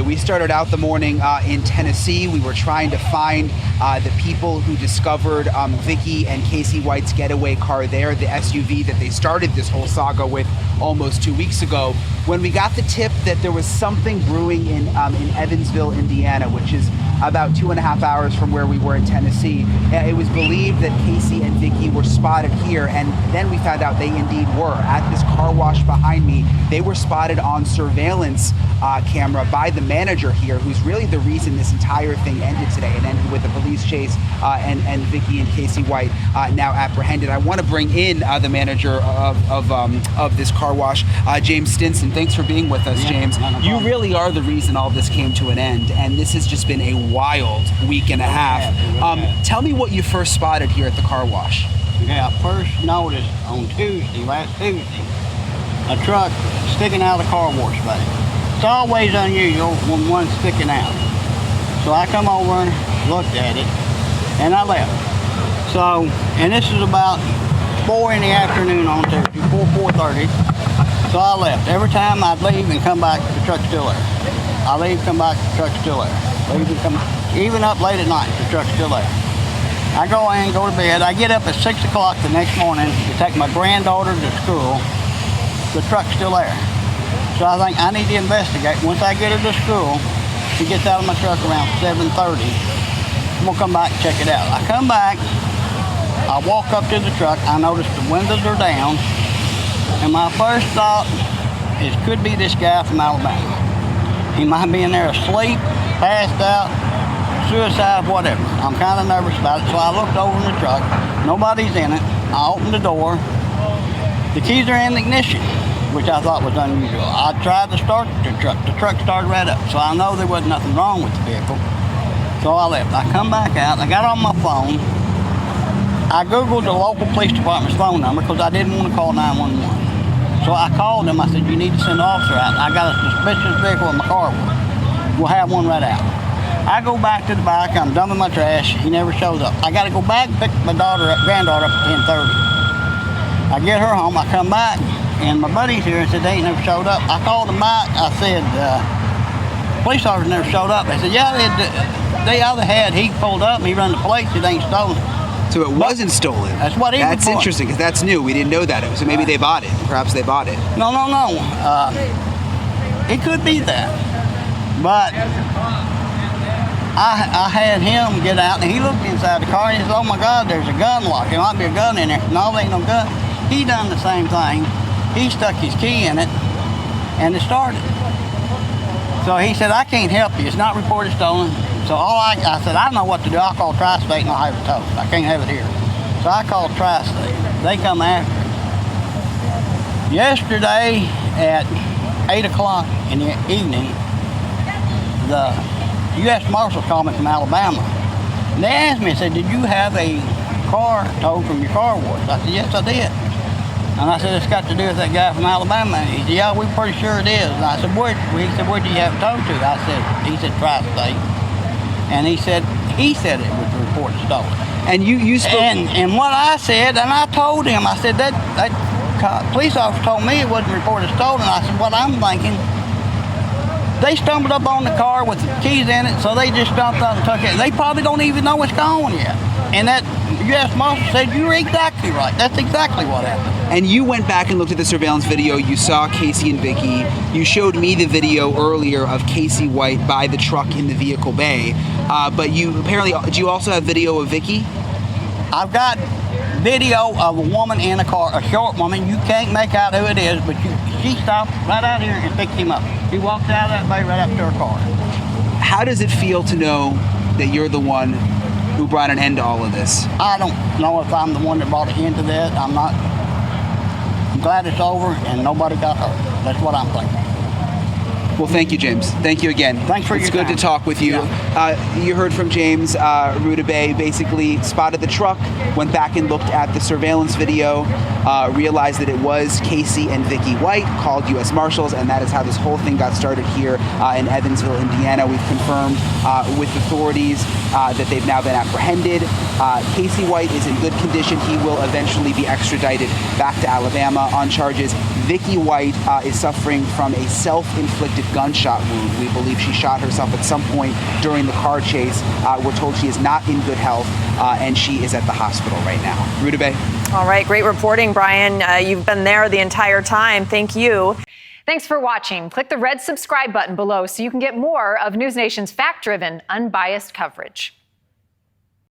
We started out the morning in Tennessee. We were trying to find the people who discovered Vicky and Casey White's getaway car there, the SUV that they started this whole saga with almost 2 weeks ago. When we got the tip that there was something brewing in Evansville, Indiana, which is about 2.5 hours from where we were in Tennessee, it was believed that Casey and Vicky were spotted here, and then we found out they indeed were. At this car wash behind me, they were spotted on surveillance camera by the manager here, who's really the reason this entire thing ended today. It ended with a police chase and Vicky and Casey White now apprehended. I want to bring in the manager of this car wash, James Stinson. Thanks for being with us, James. You really are the reason all this came to an end, and this has just been a wild week and a half. Tell me what you first spotted here at the car wash. Yeah, I first noticed on last Tuesday, a truck sticking out of the car wash bay. It's always unusual when one's sticking out. So I come over and looked at it, and I left. So, and this is about 4 in the afternoon on Tuesday, 4:30. So I left. Every time I'd leave and come back, the truck's still there. I leave, come back, the truck's still there. Leave and come, even up late at night, the truck's still there. I go in, go to bed. I get up at 6 o'clock the next morning to take my granddaughter to school. The truck's still there. So I think I need to investigate. Once I get her to school, she gets out of my truck around 7:30. I'm gonna come back and check it out. I come back, I walk up to the truck, I notice the windows are down, and my first thought is could be this guy from Alabama. He might be in there asleep, passed out, suicide, whatever. I'm kind of nervous about it, so I looked over in the truck. Nobody's in it. I opened the door. The keys are in the ignition, which I thought was unusual. I tried to start the truck. The truck started right up, so I know there wasn't nothing wrong with the vehicle. So I left. I come back out. I got on my phone. I Googled the local police department's phone number because I didn't want to call 911. So I called them. I said, you need to send an officer out. I got a suspicious vehicle in my car. We'll have one right out. I go back to the back. I'm dumping my trash. He never shows up. I got to go back and pick my granddaughter up at 10:30. I get her home. I come back, and my buddy's here and said they ain't never showed up. I called them back. I said, police officers never showed up. They said, yeah, they either had, he pulled up and he run the plates, it ain't stolen. So it wasn't stolen. That's what he That's reported. interesting, because that's new. We didn't know that. So maybe they bought it. Perhaps they bought it. No. It could be that. But I had him get out, and he looked inside the car, and he said, oh my God, there's a gun lock. There might be a gun in there. No, there ain't no gun. He done the same thing. He stuck his key in it, and it started. So he said, I can't help you. It's not reported stolen. So I said, I know what to do. I'll call Tri-State and I'll have it towed. I can't have it here. So I called Tri-State. They come after it. Yesterday at 8 o'clock in the evening, the U.S. Marshal called me from Alabama. And they asked me, said, did you have a car towed from your car wash? I said, yes, I did. And I said, it's got to do with that guy from Alabama. He said, yeah, we're pretty sure it is. And I said, where do you have it towed to? He said, Tri-State. And he said it was reported stolen. And you spoke. And what I said, and I told him, I said, that police officer told me it wasn't reported stolen. I said, what I'm thinking, they stumbled up on the car with the keys in it, so they just jumped out and took it. They probably don't even know what's gone yet. And that U.S. Marshal said, you're exactly right. That's exactly what happened. And you went back and looked at the surveillance video. You saw Casey and Vicky. You showed me the video earlier of Casey White by the truck in the vehicle bay. But you apparently, do you also have video of Vicky? I've got video of a woman in a car, a short woman. You can't make out who it is, but she stopped right out here and picked him up. He walked out of that bay right up to her car. How does it feel to know that you're the one who brought an end to all of this? I don't know if I'm the one that brought an end to that. I'm glad it's over and nobody got hurt. That's what I'm thinking. Well, thank you, James. Thank you again. Thanks for your time. It's good to talk with you. Yeah. You heard from James. Rudabay basically spotted the truck, went back and looked at the surveillance video, realized that it was Casey and Vicky White, called U.S. Marshals, and that is how this whole thing got started here in Evansville, Indiana. We've confirmed with authorities that they've now been apprehended. Casey White is in good condition. He will eventually be extradited back to Alabama on charges Vicky White is suffering from a self-inflicted gunshot wound. We believe she shot herself at some point during the car chase. We're told she is not in good health, and she is at the hospital right now. Rudabeh. All right, great reporting, Brian. You've been there the entire time. Thank you. Thanks for watching. Click the red subscribe button below so you can get more of NewsNation's fact-driven, unbiased coverage.